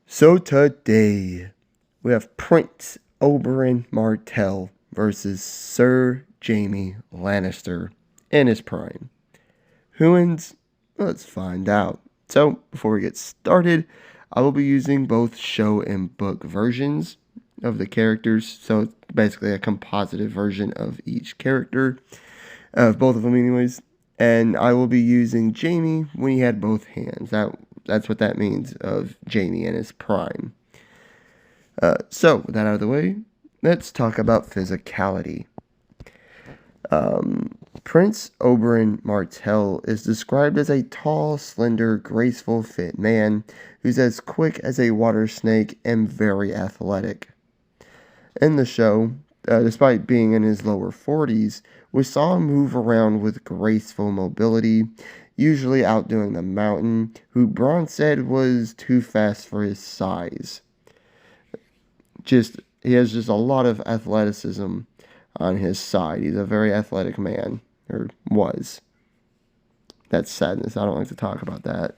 So today, we have Prince Oberyn Martell versus Sir Jaime Lannister in his prime. Who wins? Let's find out. So, before we get started, I will be using both show and book versions of the characters. So, it's basically a composited version of each character, of both of them anyways. And I will be using Jaime when he had both hands. That's what that means of Jaime in his prime. So, with that out of the way, let's talk about physicality. Prince Oberyn Martell is described as a tall, slender, graceful, fit man who's as quick as a water snake and very athletic. In the show, despite being in his lower 40s, we saw him move around with graceful mobility, usually outdoing the Mountain, who Bronn said was too fast for his size. He has just a lot of athleticism on his side. He's a very athletic man, or was. That's sadness. I don't like to talk about that.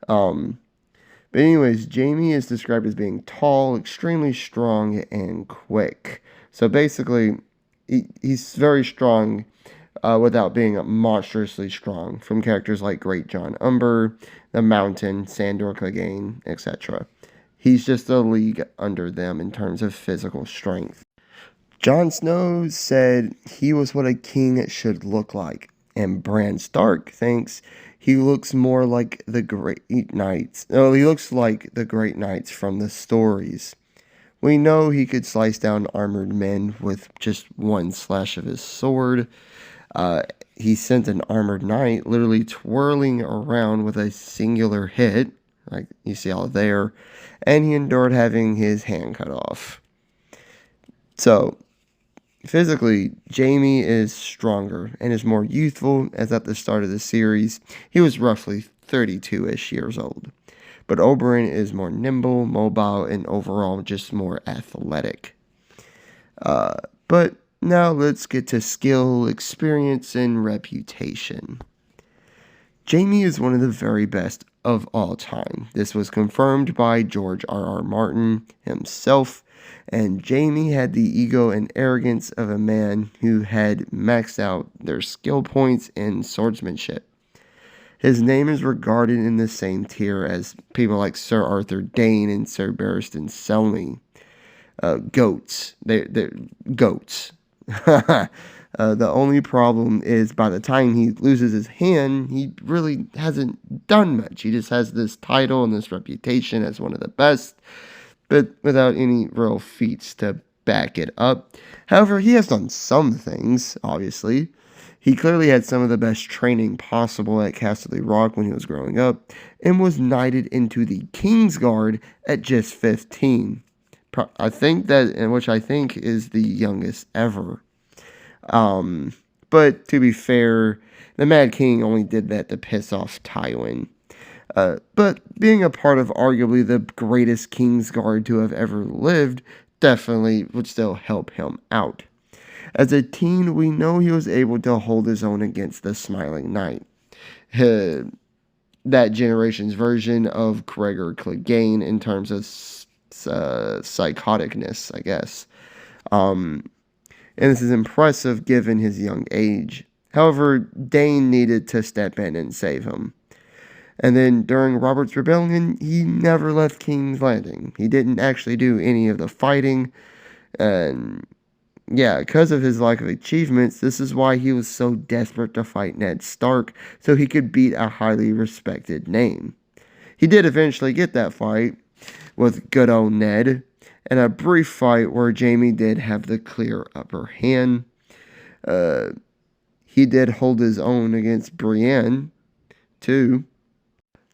But anyways, Jaime is described as being tall, extremely strong, and quick. So basically, he's very strong without being monstrously strong, from characters like Great John Umber, the Mountain, Sandor Clegane, etc. He's just a league under them in terms of physical strength. Jon Snow said he was what a king should look like, and Bran Stark thinks he looks more like the Great Knights. No, he looks like the Great Knights from the stories. We know he could slice down armored men with just one slash of his sword. He sent an armored knight literally twirling around with a singular hit, like you see all there, and he endured having his hand cut off. So, physically, Jaime is stronger and is more youthful, as at the start of the series, he was roughly 32-ish years old. But Oberyn is more nimble, mobile, and overall just more athletic. But now let's get to skill, experience, and reputation. Jaime is one of the very best of all time. This was confirmed by George R.R. Martin himself, and Jaime had the ego and arrogance of a man who had maxed out their skill points in swordsmanship. His name is regarded in the same tier as people like Sir Arthur Dayne and Sir Barristan Selmy. Goats. They're goats. The only problem is by the time he loses his hand, he really hasn't done much. He just has this title and this reputation as one of the best, but without any real feats to back it up. However, he has done some things, obviously. He clearly had some of the best training possible at Casterly Rock when he was growing up, and was knighted into the Kingsguard at just 15. I think that, which I think is the youngest ever. But to be fair, the Mad King only did that to piss off Tywin. But being a part of arguably the greatest Kingsguard to have ever lived definitely would still help him out. As a teen, we know he was able to hold his own against the Smiling Knight, that generation's version of Gregor Clegane in terms of psychoticness, I guess. And this is impressive given his young age. However, Dayne needed to step in and save him. And then during Robert's Rebellion, he never left King's Landing. He didn't actually do any of the fighting. And yeah, because of his lack of achievements, this is why he was so desperate to fight Ned Stark so he could beat a highly respected name. He did eventually get that fight with good old Ned, and a brief fight where Jaime did have the clear upper hand. He did hold his own against Brienne, too.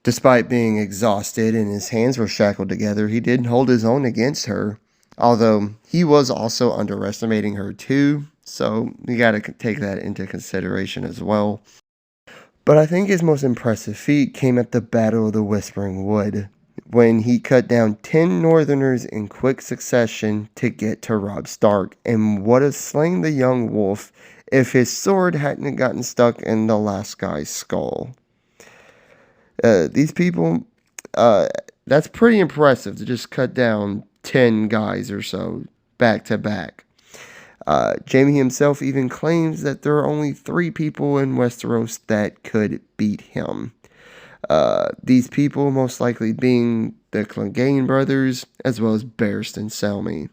Despite being exhausted and his hands were shackled together, he did hold his own against her. Although, he was also underestimating her too, so you gotta take that into consideration as well. But I think his most impressive feat came at the Battle of the Whispering Wood, when he cut down 10 Northerners in quick succession to get to Robb Stark, and would have slain the young wolf if his sword hadn't gotten stuck in the last guy's skull. These people, That's pretty impressive to just cut down 10 guys or so back to back. Jaime himself even claims that there are only 3 people in Westeros that could beat him. These people most likely being the Clegane brothers, as well as Barristan Selmy.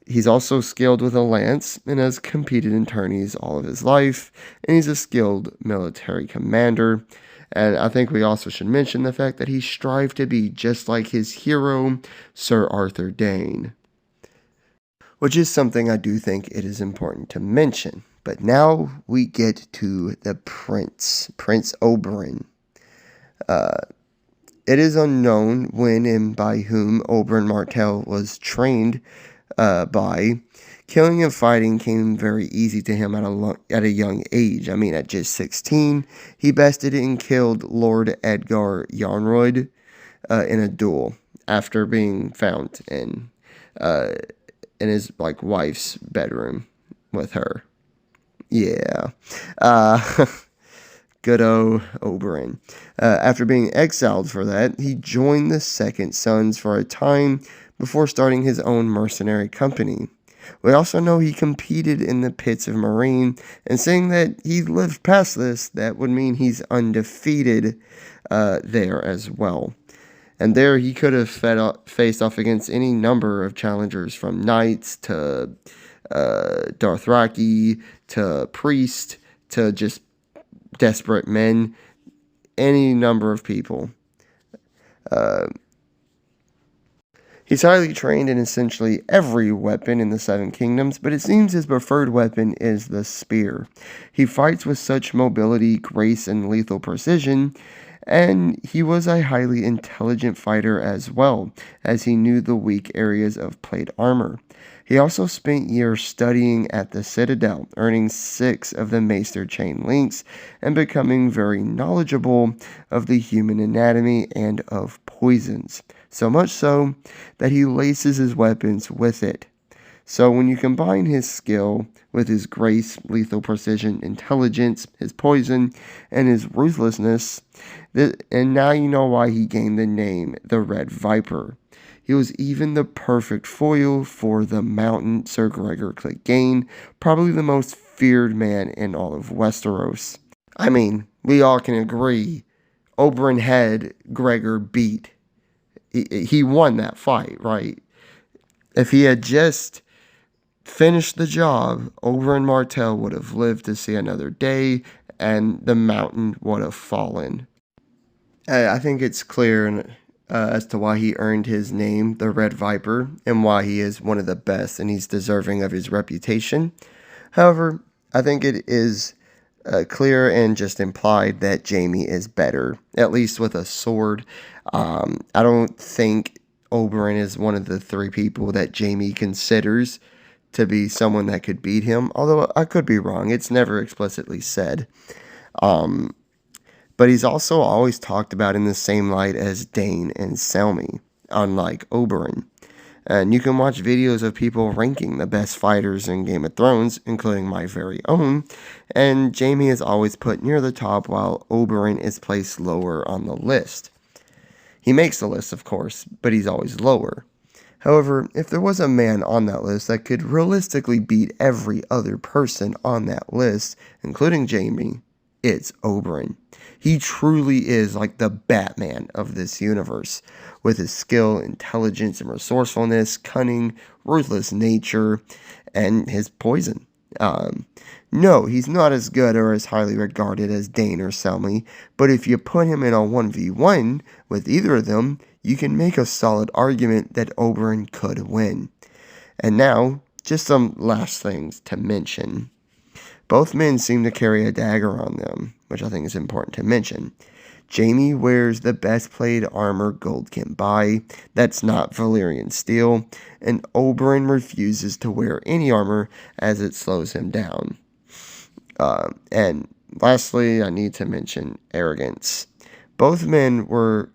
He's also skilled with a lance and has competed in tourneys all of his life, and he's a skilled military commander. And I think we also should mention the fact that he strived to be just like his hero, Sir Arthur Dayne, which is something I do think it is important to mention. But now we get to the Prince Oberyn. It is unknown when and by whom Oberyn Martell was trained by. Killing and fighting came very easy to him at a young age. I mean, at just 16, he bested and killed Lord Edgar Yarnroyd in a duel after being found in his wife's bedroom with her. Yeah. Good old Oberyn. After being exiled for that, he joined the Second Sons for a time before starting his own mercenary company. We also know he competed in the Pits of Meereen, and saying that he lived past this, that would mean he's undefeated there as well. And there he could have faced off against any number of challengers, from knights to Dothraki to priest to just desperate men, any number of people. He's highly trained in essentially every weapon in the Seven Kingdoms, but it seems his preferred weapon is the spear. He fights with such mobility, grace, and lethal precision, and he was a highly intelligent fighter as well, as he knew the weak areas of plate armor. He also spent years studying at the Citadel, earning 6 of the Maester chain links, and becoming very knowledgeable of the human anatomy and of poisons. So much so that he laces his weapons with it. So when you combine his skill with his grace, lethal precision, intelligence, his poison, and his ruthlessness, and now you know why he gained the name the Red Viper. He was even the perfect foil for the Mountain Sir Gregor Clegane, probably the most feared man in all of Westeros. I mean, we all can agree, Oberyn had Gregor beat. He won that fight, right? If he had just finished the job, Oberyn Martell would have lived to see another day, and the mountain would have fallen. I think it's clear as to why he earned his name, the Red Viper, and why he is one of the best, and he's deserving of his reputation. However, I think it is clear and just implied that Jaime is better, at least with a sword. I don't think Oberyn is one of the 3 people that Jaime considers to be someone that could beat him, although I could be wrong. It's never explicitly said. But he's also always talked about in the same light as Dayne and Selmy, unlike Oberyn. And you can watch videos of people ranking the best fighters in Game of Thrones, including my very own, and Jaime is always put near the top while Oberyn is placed lower on the list. He makes the list, of course, but he's always lower. However, if there was a man on that list that could realistically beat every other person on that list, including Jaime, it's Oberyn. He truly is like the Batman of this universe, with his skill, intelligence, and resourcefulness, cunning, ruthless nature, and his poison. No, he's not as good or as highly regarded as Dayne or Selmy, but if you put him in a 1v1 with either of them, you can make a solid argument that Oberyn could win. And now, just some last things to mention. Both men seem to carry a dagger on them, which I think is important to mention. Jaime wears the best plate armor gold can buy, that's not Valyrian steel, and Oberyn refuses to wear any armor as it slows him down. And lastly, I need to mention arrogance. Both men were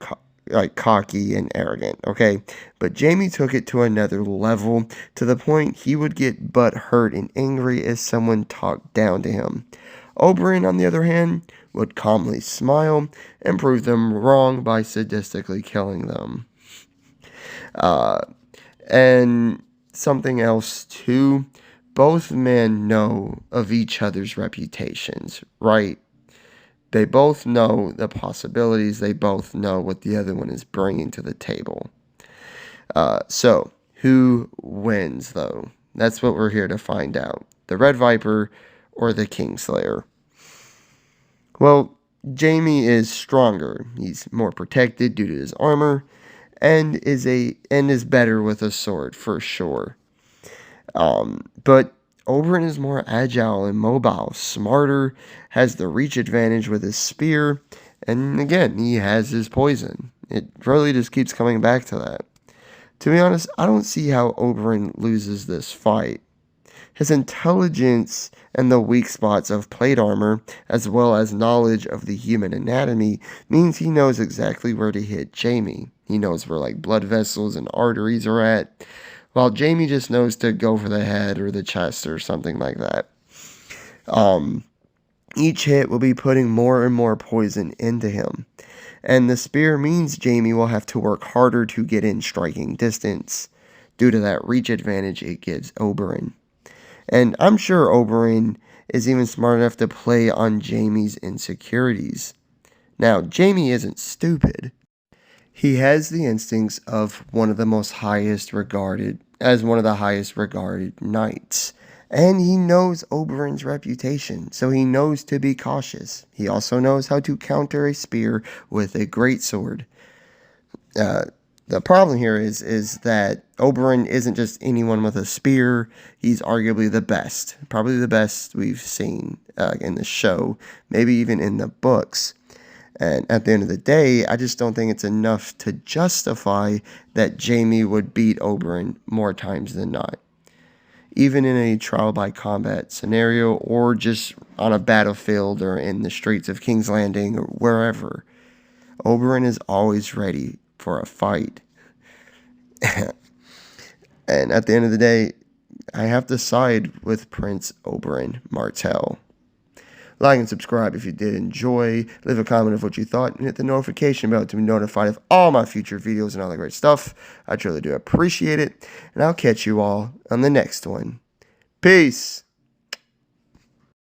cocky and arrogant, okay? But Jaime took it to another level, to the point he would get butthurt and angry as someone talked down to him. Oberyn, on the other hand, would calmly smile and prove them wrong by sadistically killing them. And something else too, both men know of each other's reputations, right? They both know the possibilities. They both know what the other one is bringing to the table. So, who wins, though? That's what we're here to find out. The Red Viper or the Kingslayer? Well, Jaime is stronger. He's more protected due to his armor, and is better with a sword for sure. But Oberyn is more agile and mobile, smarter, has the reach advantage with his spear, and again, he has his poison. It really just keeps coming back to that. To be honest, I don't see how Oberyn loses this fight. His intelligence and the weak spots of plate armor, as well as knowledge of the human anatomy, means he knows exactly where to hit Jaime. He knows where like blood vessels and arteries are at, while Jaime just knows to go for the head or the chest or something like that. Each hit will be putting more and more poison into him, and the spear means Jaime will have to work harder to get in striking distance, due to that reach advantage it gives Oberyn. And I'm sure Oberyn is even smart enough to play on Jaime's insecurities. Now, Jaime isn't stupid. He has the instincts of one of the highest regarded knights. And he knows Oberyn's reputation, so he knows to be cautious. He also knows how to counter a spear with a greatsword. The problem here is that Oberyn isn't just anyone with a spear. He's arguably the best, probably the best we've seen in the show, maybe even in the books. And at the end of the day, I just don't think it's enough to justify that Jaime would beat Oberyn more times than not. Even in a trial by combat scenario, or just on a battlefield or in the streets of King's Landing or wherever, Oberyn is always ready for a fight. And at the end of the day, I have to side with Prince Oberyn Martell. Like and subscribe if you did enjoy. Leave a comment of what you thought and hit the notification bell to be notified of all my future videos and all that great stuff. I truly do appreciate it. And I'll catch you all on the next one. Peace.